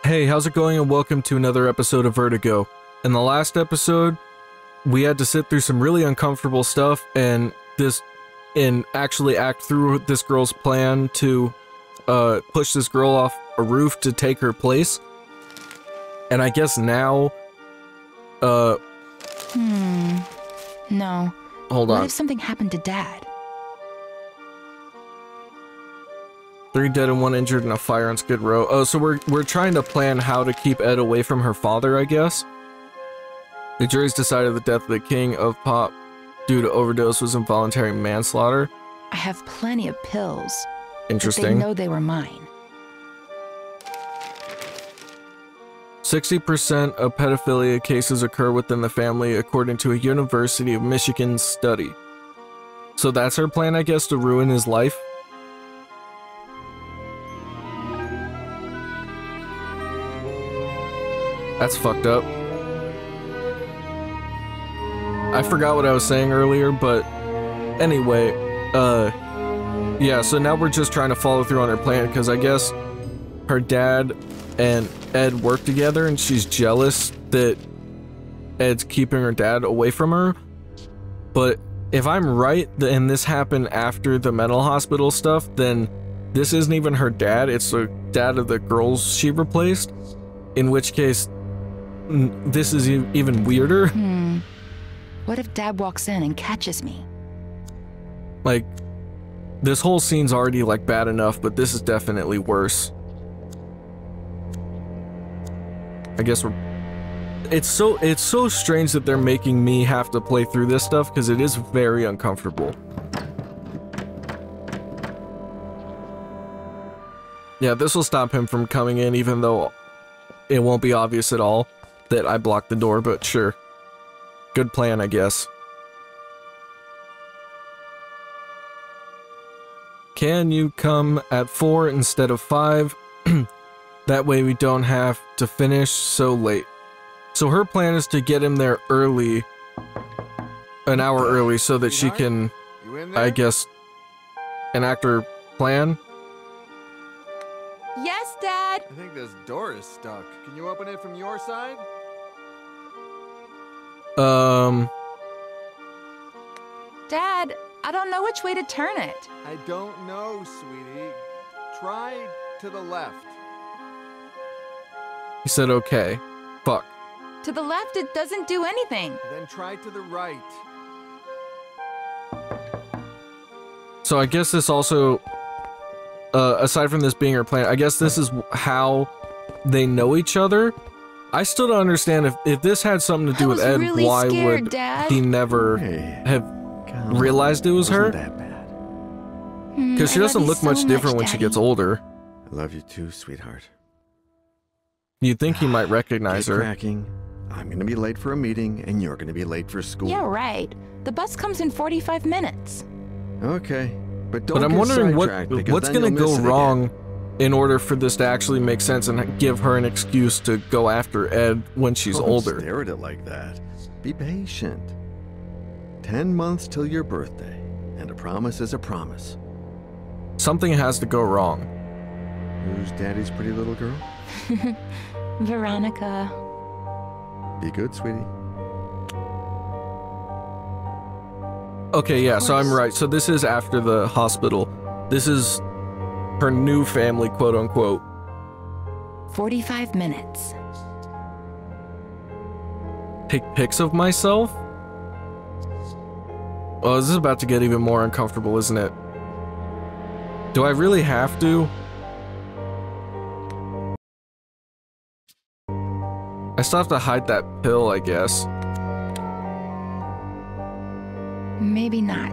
Hey, how's it going, and welcome to another episode of Vertigo. In the last episode, we had to sit through some really uncomfortable stuff and actually act through this girl's plan to push this girl off a roof to take her place. And I guess now, No. Hold on. What if something happened to Dad? 3 dead and 1 injured in a fire on Skid Row. Oh, so we're trying to plan how to keep Ed away from her father, I guess. The jury's decided the death of the king of pop due to overdose was involuntary manslaughter. I have plenty of pills. Interesting. But they know they were mine. 60% of pedophilia cases occur within the family, according to a University of Michigan study. So that's her plan, I guess, to ruin his life? That's fucked up. I forgot what I was saying earlier, but anyway, yeah, so now we're just trying to follow through on her plan, because I guess her dad and Ed work together, and she's jealous that Ed's keeping her dad away from her. But if I'm right, and this happened after the mental hospital stuff, then this isn't even her dad, it's the dad of the girls she replaced, in which case this is even weirder. What if Dad walks in and catches me? Like, this whole scene's already like bad enough, but this is definitely worse. I guess it's so strange that they're making me have to play through this stuff, because it is very uncomfortable. Yeah, this will stop him from coming in, even though it won't be obvious at all that I blocked the door, but sure. Good plan, I guess. Can you come at 4 instead of 5? That way we don't have to finish so late. So her plan is to get him there early, an hour early, so that she can, I guess, enact her plan. Yes, Dad! I think this door is stuck. Can you open it from your side? Dad, I don't know which way to turn it. I don't know, sweetie. Try to the left. He said okay. Fuck. To the left, it doesn't do anything. Then try to the right. So I guess this also, aside from this being her plan, I guess this is how they know each other. I still don't understand if this had something to do with Ed, really why scared, would Dad. he never have realized it was her? That bad. Because she doesn't look much different when she gets older. I love you too, sweetheart. You'd think he might recognize Get her. cracking. I'm gonna be late for a meeting, and you're gonna be late for school. Yeah, right. The bus comes in 45 minutes. Okay, but don't. But I'm get wondering sidetracked, because what's then gonna you'll go miss it wrong again. in order for this to actually make sense and give her an excuse to go after Ed when she's Don't older. stare at it like that. Be patient. 10 months till your birthday, and a promise is a promise. Something has to go wrong. Who's Daddy's pretty little girl? Veronica. Be good, sweetie. Okay, yeah, so I'm right. So this is after the hospital. This is her new family, quote unquote. 45 minutes. Take pics of myself? Oh, this is about to get even more uncomfortable, isn't it? Do I really have to? I still have to hide that pill, I guess. Maybe not.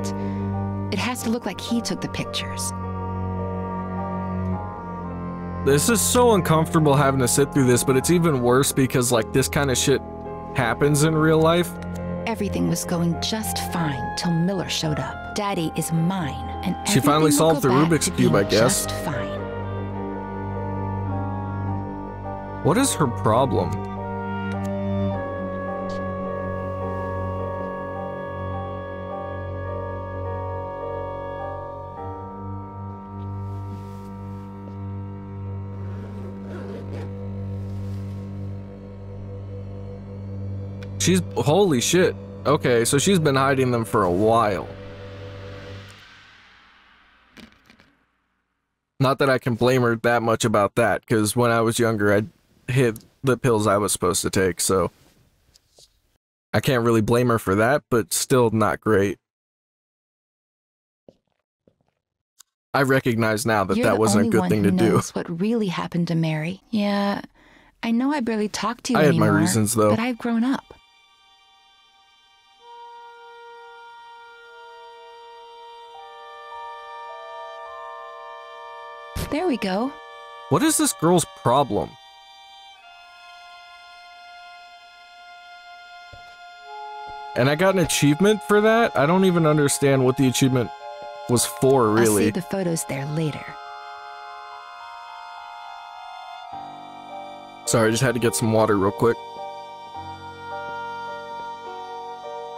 It has to look like he took the pictures. This is so uncomfortable having to sit through this, but it's even worse because, like, this kind of shit happens in real life. Everything was going just fine till Miller showed up. Daddy is mine, and She finally everything will solved go the back Rubik's to Cube, I being guess. Just fine. What is her problem? She's... Holy shit. Okay, so she's been hiding them for a while. Not that I can blame her that much about that, because when I was younger, I hid the pills I was supposed to take, so... I can't really blame her for that, but still not great. I recognize now that that wasn't a good thing to do. You're the only one who knows what really happened to Mary. Yeah, I know I barely talk to you I had anymore, my reasons, though. but I've grown up. There we go. What is this girl's problem? And I got an achievement for that? I don't even understand what the achievement was for, really. I'll see the photos there later. Sorry, I just had to get some water real quick.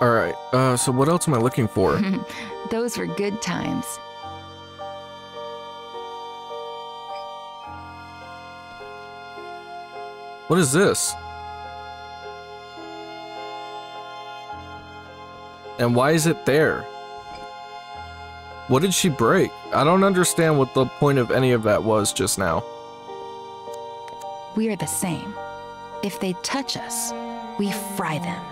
Alright, so what else am I looking for? Those were good times. What is this? And why is it there? What did she break? I don't understand what the point of any of that was just now. We're the same. If they touch us, we fry them.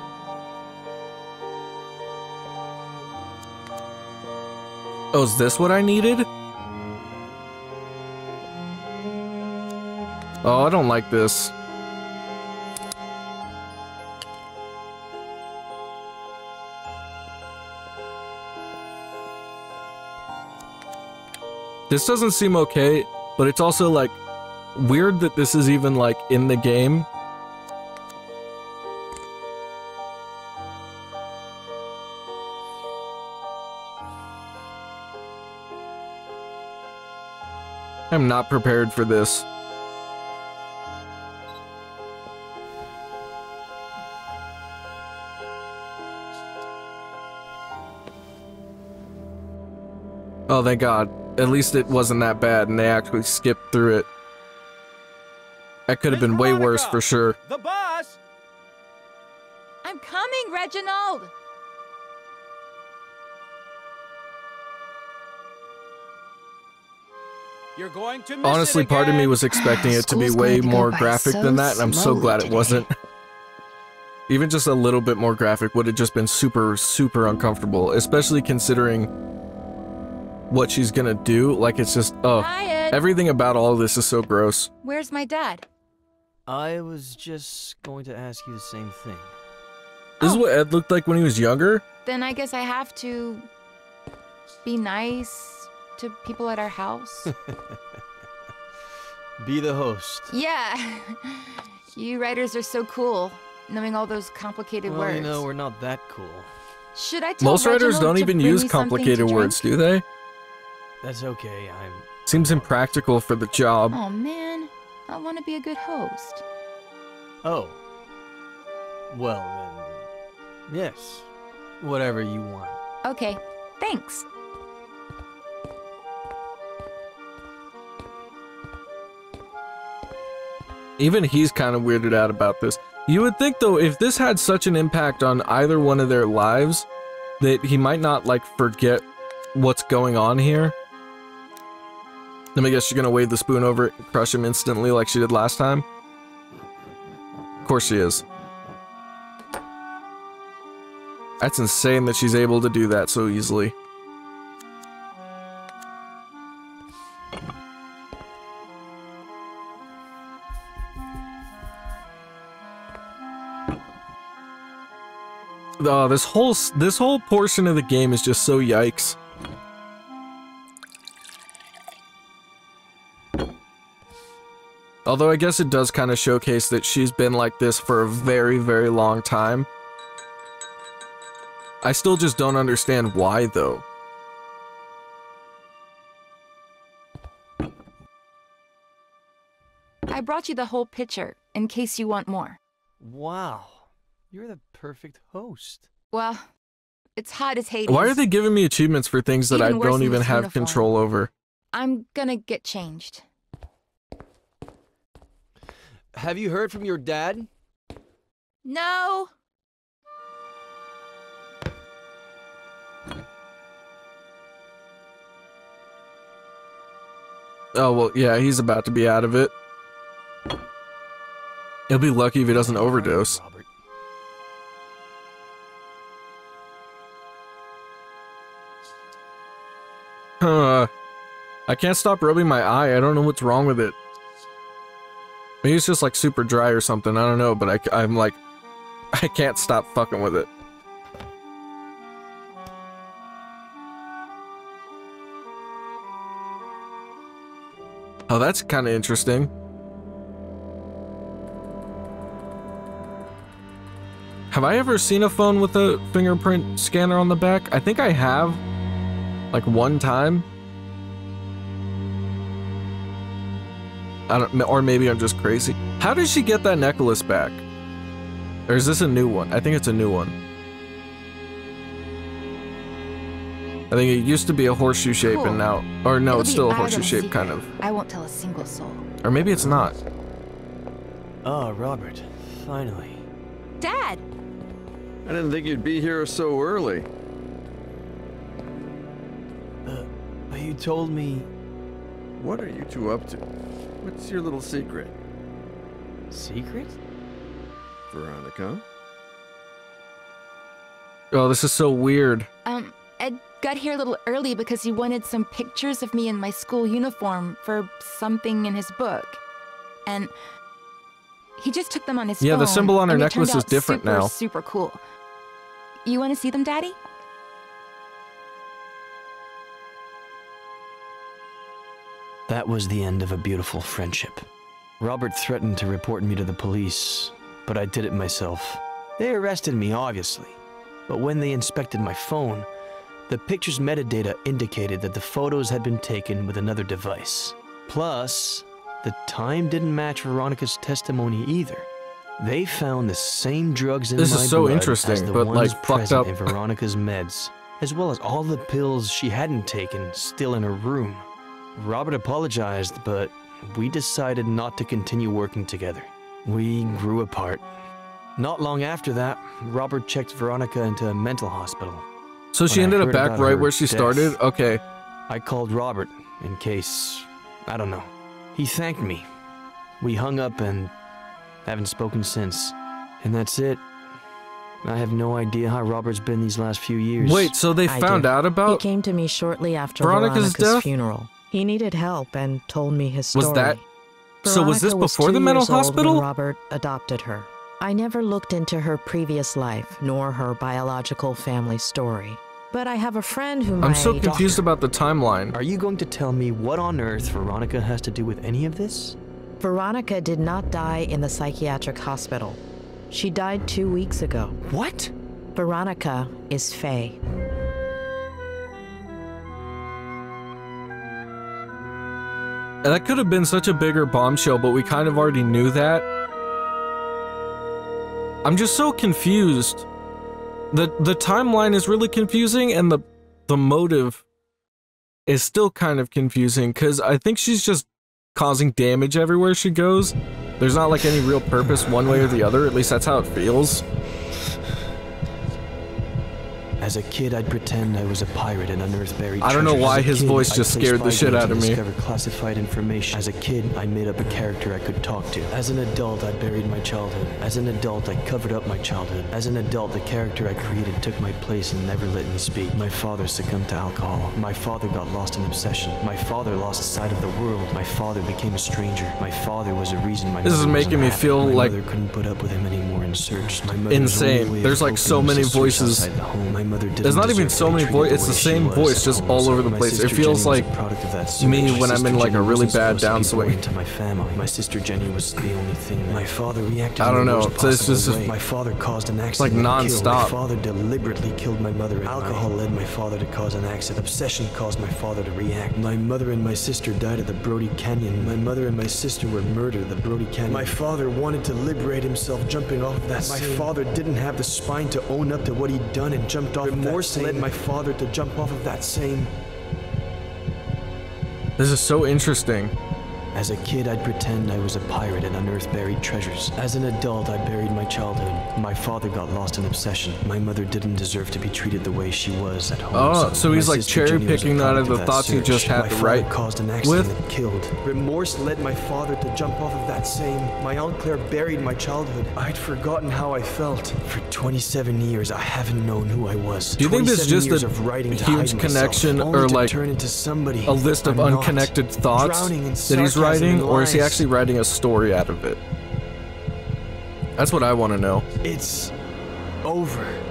Oh, is this what I needed? Oh, I don't like this. This doesn't seem okay, but it's also, like, weird that this is even, like, in the game. I'm not prepared for this. Oh, thank God. At least it wasn't that bad and they actually skipped through it. That could have been way worse for sure. The bus! I'm coming, Reginald! You're going to miss Honestly, it part of me again. was expecting it to be School's way going to go more by graphic so than that, and I'm so slowly glad it today. wasn't. Even just a little bit more graphic would have just been super, super uncomfortable, especially considering what she's gonna do. Like, it's just, oh, Hi, Ed. everything about all of this is so gross. Where's my dad? I was just going to ask you the same thing. This is what Ed looked like when he was younger. Then I guess I have to be nice to people at our house. Be the host. Yeah. You writers are so cool, knowing all those complicated Well, words. you know, we're not that cool. Should I tell Most writers Reginald don't to even bring use me something to complicated words, drink? do they? That's okay, I'm... Seems impractical for the job. Oh man, I want to be a good host. Oh. Well, then... Yes. Whatever you want. Okay, thanks. Even he's kind of weirded out about this. You would think, though, if this had such an impact on either one of their lives, that he might not, like, forget what's going on here. Then I guess she's gonna wave the spoon over it and crush him instantly like she did last time. Of course she is. That's insane that she's able to do that so easily. Oh, this whole portion of the game is just so yikes. Although I guess it does kind of showcase that she's been like this for a very, very long time. I still just don't understand why, though. I brought you the whole picture, in case you want more. Wow. You're the perfect host. Well, it's hot as Hades. Why are they giving me achievements for things that I Even worse don't than even this have uniform. control over? I'm gonna get changed. Have you heard from your dad? No! Oh, well, yeah, he's about to be out of it. He'll be lucky if he doesn't overdose. Robert. I can't stop rubbing my eye. I don't know what's wrong with it. Maybe it's just like super dry or something. I don't know, but I'm like, I can't stop fucking with it. Oh, that's kind of interesting. Have I ever seen a phone with a fingerprint scanner on the back? I think I have. Like one time. I don't, or maybe I'm just crazy. How did she get that necklace back? Or is this a new one? I think it's a new one. I think it used to be a horseshoe shape and now, or no, it's still a horseshoe shape kind of. I won't tell a single soul. Or maybe it's not. Oh, Robert, finally. Dad! I didn't think you'd be here so early. You told me... What are you two up to? What's your little secret? Secret? Veronica? Oh, this is so weird. Ed got here a little early because he wanted some pictures of me in my school uniform for something in his book. And he just took them on his phone. Yeah, the symbol on her necklace is different super, now. Super cool. You want to see them, Daddy? That was the end of a beautiful friendship. Robert threatened to report me to the police, but I did it myself. They arrested me, obviously. But when they inspected my phone, the picture's metadata indicated that the photos had been taken with another device. Plus, the time didn't match Veronica's testimony either. They found the same drugs in my blood This is so as interesting, the but ones like fucked present up. in Veronica's meds, as well as all the pills she hadn't taken still in her room. Robert apologized, but we decided not to continue working together. We grew apart. Not long after that, Robert checked Veronica into a mental hospital. So she ended up back right where she started? Okay. I called Robert in case, I don't know. He thanked me. We hung up and haven't spoken since. And that's it. I have no idea how Robert's been these last few years. Wait, so they found out about He came to me shortly after Veronica's death? funeral. He needed help and told me his story. Was that... So was this Veronica before the 2 mental years old hospital? when Robert adopted her. I never looked into her previous life, nor her biological family story. But I have a friend who I'm so confused about the timeline. Are you going to tell me what on earth Veronica has to do with any of this? Veronica did not die in the psychiatric hospital. She died 2 weeks ago. What? Veronica is Faye. And that could have been such a bigger bombshell, but we kind of already knew that. I'm just so confused. The timeline is really confusing, and the motive is still kind of confusing, because I think she's just causing damage everywhere she goes. There's not like any real purpose one way or the other, at least that's how it feels. As a kid, I'd pretend I was a pirate and unearth buried I don't know treasures. why As a his kid, voice I'd just play scared the spy shit games out of and me. discover classified information. As a kid, I made up a character I could talk to. As an adult, I buried my childhood. As an adult, I covered up my childhood. As an adult, the character I created took my place and never let me speak. My father succumbed to alcohol. My father got lost in obsession. My father lost sight of the world. My father became a stranger. My father was a reason my This is mother making me wasn't feel happy. like My mother couldn't put up with him anymore and searched. My mother's insane. only way There's of like so coping was many to search voices. outside the home. My mother didn't There's not even deserve so to be many treated voices. the It's the way she same was voice, at just home. all over the My place. It sister feels Jenny was like a product of that me search. when I'm Sister in like a Jenny really wasn't bad supposed to be born downswing. into my family. My sister Jenny was the only thing. My father reacted I don't in the know. worst So it's possible just way. My father caused an like accident. and killed. non-stop. My father deliberately killed my mother. Alcohol led my father to cause an accident. Obsession caused my father to react. My mother and my sister died at the Brody Canyon. My mother and my sister were murdered at the Brody Canyon. My father wanted to liberate himself jumping off of that. My father didn't have the spine to own up to what he'd done and jumped off. Remorse led my father to jump off of that same. This is so interesting. As a kid, I'd pretend I was a pirate and unearth buried treasures. As an adult, I buried my childhood. My father got lost in obsession. My mother didn't deserve to be treated the way she was at home. Oh, so he's like cherry picking out of the thoughts he just had to write caused an accident and killed. Remorse led my father to jump off of that same. My Aunt Claire buried my childhood. I'd forgotten how I felt. For 27 years, I haven't known who I was. Do you think there's just a huge connection or like turn into somebody a list of unconnected thoughts that he's writing, or is he actually writing a story out of it? That's what I want to know. It's over.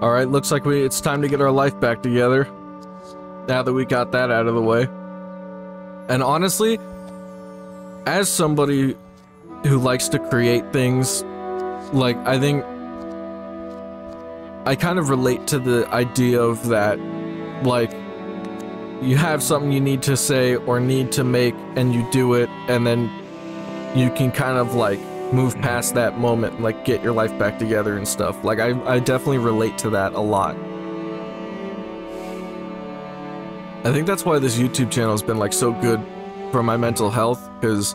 Alright, looks like it's time to get our life back together. Now that we got that out of the way. And honestly, as somebody who likes to create things, like, I think I kind of relate to the idea of that, like, you have something you need to say or need to make and you do it, and then you can kind of like move past that moment, like get your life back together and stuff. Like I definitely relate to that a lot. I think that's why this YouTube channel has been like so good for my mental health, because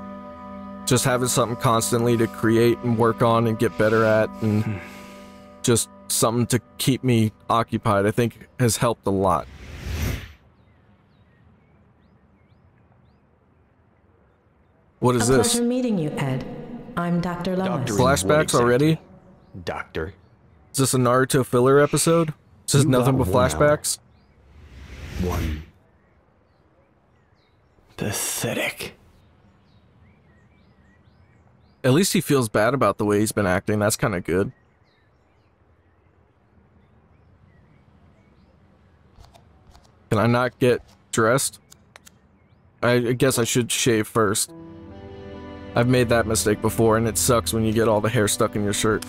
just having something constantly to create and work on and get better at, and just something to keep me occupied, I think has helped a lot. What is this? Pleasure meeting you, Ed. I'm Dr. Lois. Flashbacks already? Doctor. Is this a Naruto filler episode? Is this nothing but flashbacks? One. Pathetic. At least he feels bad about the way he's been acting. That's kind of good. Can I not get dressed? I guess I should shave first. I've made that mistake before, and it sucks when you get all the hair stuck in your shirt.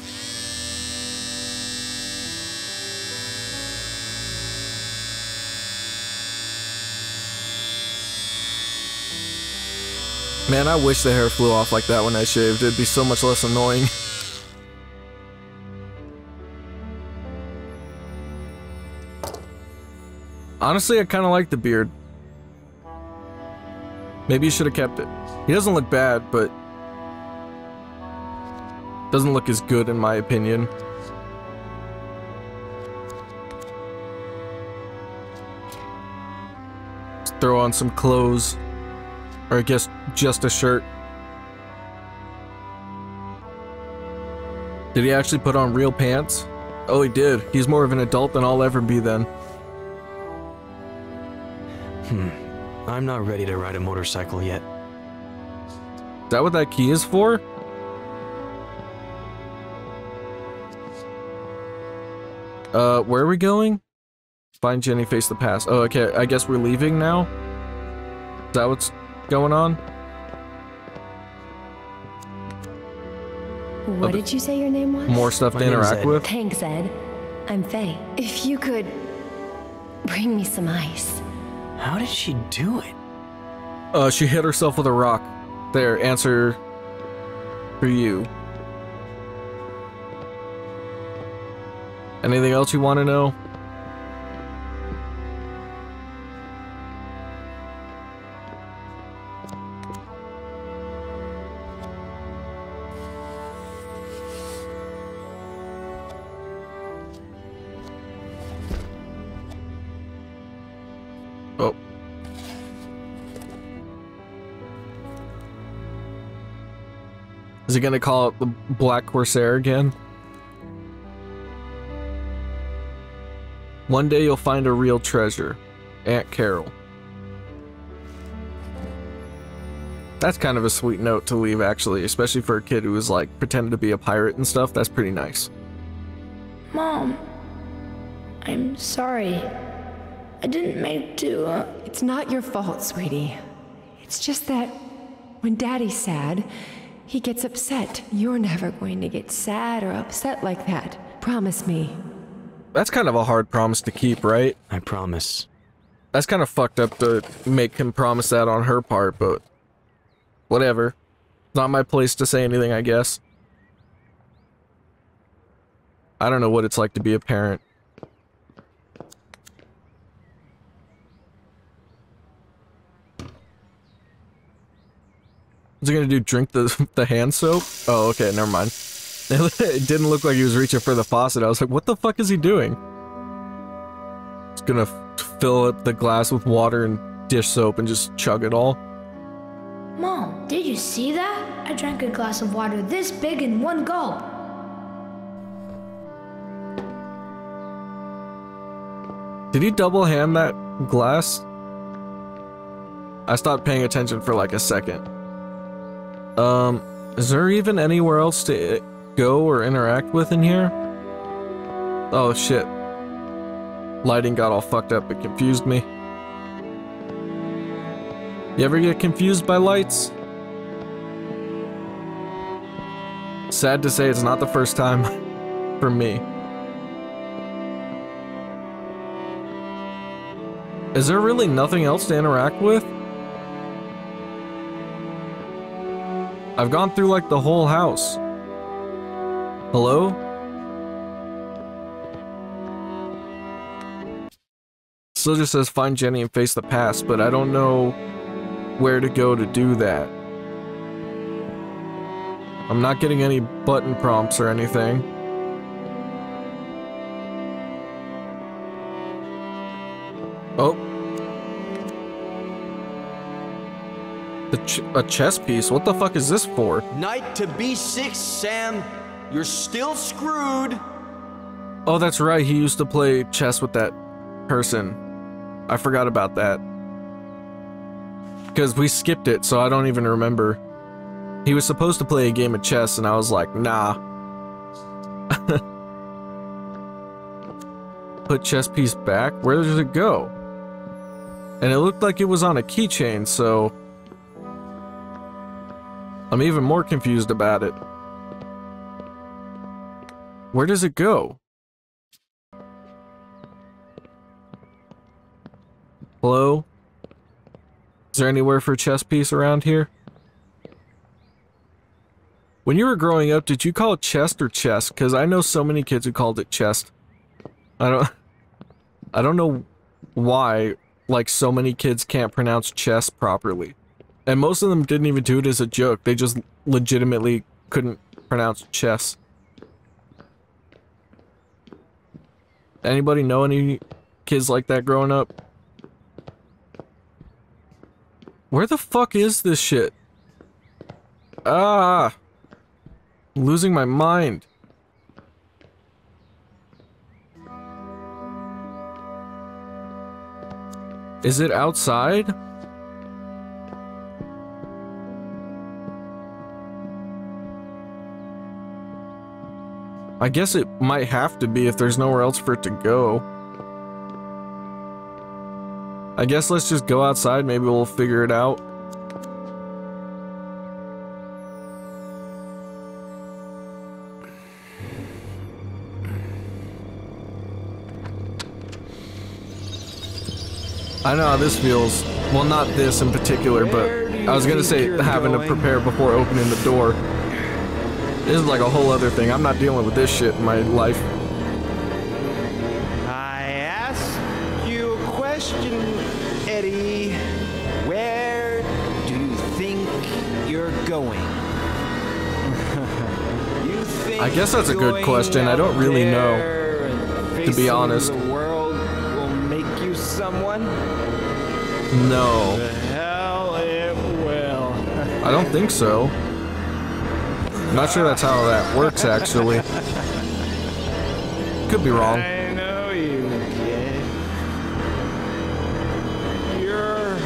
Man, I wish the hair flew off like that when I shaved. It'd be so much less annoying. Honestly, I kind of like the beard. Maybe you should have kept it. He doesn't look bad, but doesn't look as good in my opinion. Let's throw on some clothes. Or I guess just a shirt. Did he actually put on real pants? Oh, he did. He's more of an adult than I'll ever be then. I'm not ready to ride a motorcycle yet. Is that what that key is for? Where are we going? Find Jenny, face the past. Oh, okay, I guess we're leaving now? Is that what's going on? What did you say your name was? More stuff to interact with? Thanks, Ed. I'm Faye. If you could bring me some ice. How did she do it? She hit herself with a rock. There, answer for you. Anything else you want to know? Oh. Is he gonna call it the Black Corsair again? One day you'll find a real treasure. Aunt Carol. That's kind of a sweet note to leave, actually, especially for a kid who was like pretending to be a pirate and stuff. That's pretty nice. Mom, I'm sorry. I didn't mean to. It's not your fault, sweetie. It's just that when Daddy's sad, He gets upset. You're never going to get sad or upset like that. Promise me. That's kind of a hard promise to keep, right? I promise. That's kind of fucked up to make him promise that on her part, but whatever. Not my place to say anything, I guess. I don't know what it's like to be a parent. What's he gonna do, drink the hand soap? Oh, okay, never mind. It didn't look like he was reaching for the faucet. I was like, what the fuck is he doing? He's gonna fill up the glass with water and dish soap and just chug it all. Mom, did you see that? I drank a glass of water this big in one gulp. Did he double hand that glass? I stopped paying attention for like a second. Is there even anywhere else to go or interact with in here? Oh shit. Lighting got all fucked up, it confused me. You ever get confused by lights? Sad to say, it's not the first time for me. Is there really nothing else to interact with? I've gone through like the whole house. Hello? Still just says find Jenny and face the past, but I don't know where to go to do that. I'm not getting any button prompts or anything. Oh. A chess piece? What the fuck is this for? Knight to b6, Sam. You're still screwed. Oh, that's right. He used to play chess with that person. I forgot about that. Because we skipped it, so I don't even remember. He was supposed to play a game of chess, and I was like, nah. Put chess piece back? Where does it go? And it looked like it was on a keychain, so I'm even more confused about it. Where does it go? Hello? Is there anywhere for a chess piece around here? When you were growing up, did you call it chest or chest? Because I know so many kids who called it chest. I don't know why, like, so many kids can't pronounce chess properly. And most of them didn't even do it as a joke. They just legitimately couldn't pronounce chess. Anybody know any kids like that growing up? Where the fuck is this shit? Ah! I'm losing my mind. Is it outside? I guess it might have to be if there's nowhere else for it to go. I guess let's just go outside, maybe we'll figure it out. I know how this feels. Well, not this in particular, but I was gonna say having to prepare before opening the door. This is like a whole other thing. I'm not dealing with this shit in my life. I asked you a question, Eddie. Where do you think you're going? You think I guess that's a good question. I don't really know, to be honest. The world will make you someone? No. The hell it will. I don't think so. I'm not sure that's how that works, actually. Could be wrong. I know you, kid. You're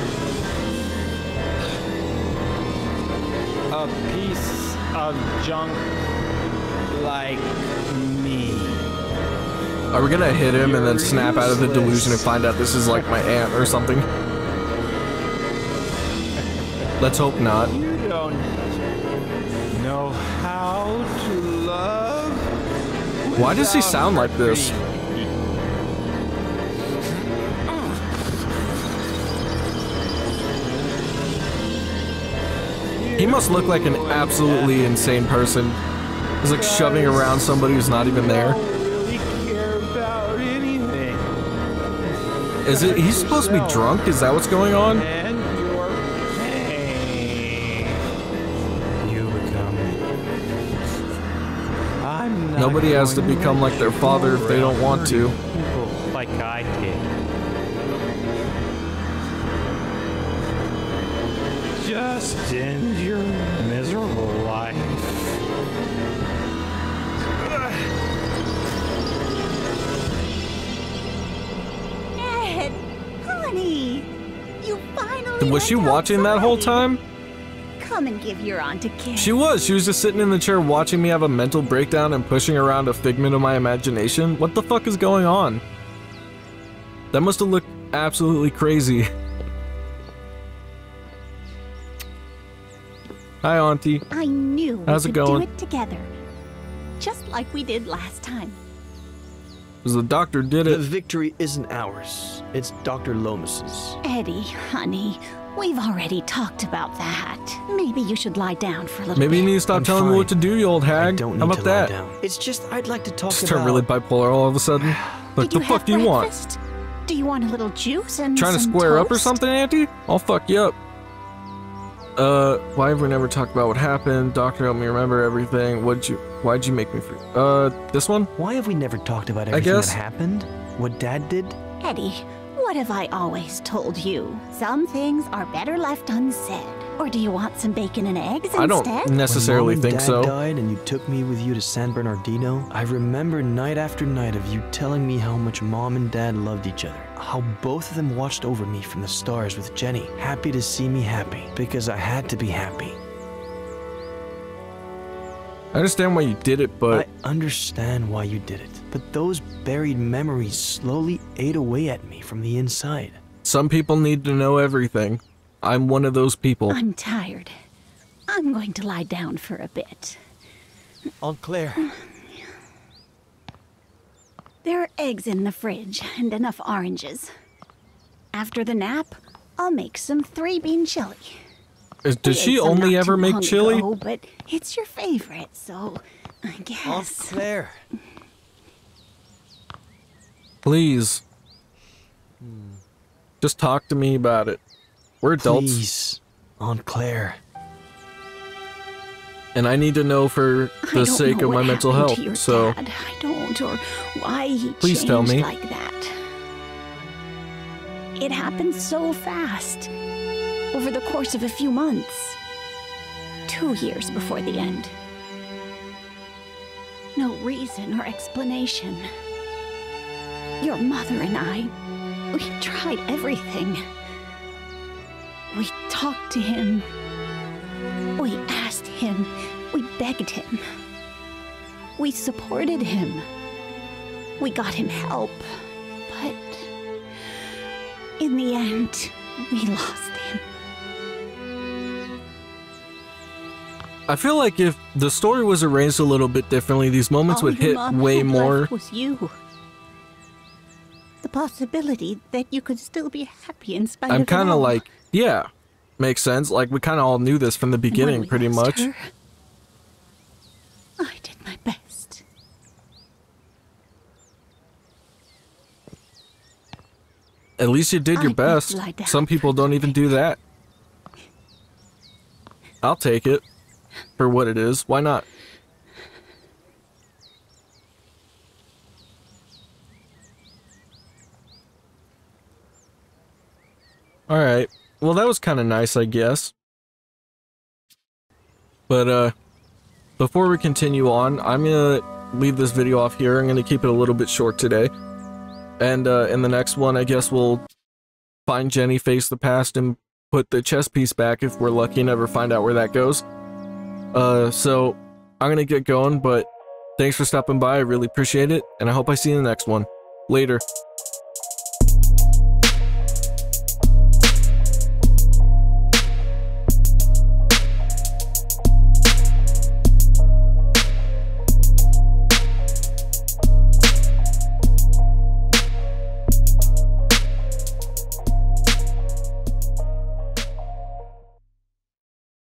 a piece of junk like me. Are we gonna hit him and then snap out of the delusion and find out this is like my aunt or something? Let's hope not. You don't Why does he sound like this? He must look like an absolutely insane person. He's like shoving around somebody who's not even there. Is it? He's supposed to be drunk? Is that what's going on? Nobody has to become like their father if they don't want to. Like I did. Just end your miserable life. Ed, honey, you finally. Was she watching that whole time? Come and give your aunt a kiss. She was. She was just sitting in the chair watching me have a mental breakdown and pushing around a figment of my imagination. What the fuck is going on? That must have looked absolutely crazy. Hi, Auntie. I knew How's we it could going? do it together, just like we did last time. Because the doctor did it. The victory isn't ours. It's Dr. Lomas's. Eddie, honey, we've already talked about that. Maybe you should lie down for a little Maybe bit. you need to stop telling me what to do, you old hag. Don't How need about to lie that? down. It's just I'd like to talk Just about... turn really bipolar all of a sudden. Like, the fuck do you want? Breakfast? Do you want a little juice and Trying to some square up or toast? something, Auntie? I'll fuck you up. Why have we never talked about what happened? Doctor, help me remember everything. Why'd you make me free? This one? Why have we never talked about everything that happened? What Dad did? Eddie, what have I always told you? Some things are better left unsaid. Or do you want some bacon and eggs instead? I don't necessarily When Mom and think Dad so. died and you took me with you to San Bernardino, I remember night after night of you telling me how much Mom and Dad loved each other. How both of them watched over me from the stars with Jenny, happy to see me happy, because I had to be happy. I understand why you did it, but... I understand why you did it, but those buried memories slowly ate away at me from the inside. Some people need to know everything. I'm one of those people. I'm tired. I'm going to lie down for a bit. Aunt Claire. There are eggs in the fridge and enough oranges. After the nap, I'll make some 3-bean chili. Does she only ever make chili? Ago, but it's your favorite, so I guess. Aunt Claire. Please. Just talk to me about it. We're adults. Please, Aunt Claire. And I need to know for the sake of my mental health, so... Dad. I don't, or why he Please changed tell me. like that. It happened so fast. Over the course of a few months. 2 years before the end. No reason or explanation. Your mother and I, we tried everything. We talked to him. We asked him. We begged him. We supported him. We got him help. But in the end, we lost him. I feel like if the story was arranged a little bit differently, these moments would hit way more. Was you. The possibility that you could still be happy in spite I'm of it kind of all. like, yeah, makes sense. Like, we kind of all knew this from the beginning, pretty much. Her, I did my best. At least you did your best. lie down Some people don't even do that. I'll take it for what it is. Why not? Alright. Well, that was kind of nice, I guess. But, before we continue on, I'm gonna leave this video off here. I'm gonna keep it a little bit short today. And, in the next one, I guess we'll find Jenny, face the past, and put the chess piece back if we're lucky and ever find out where that goes. So, I'm gonna get going, but thanks for stopping by. I really appreciate it, and I hope I see you in the next one. Later.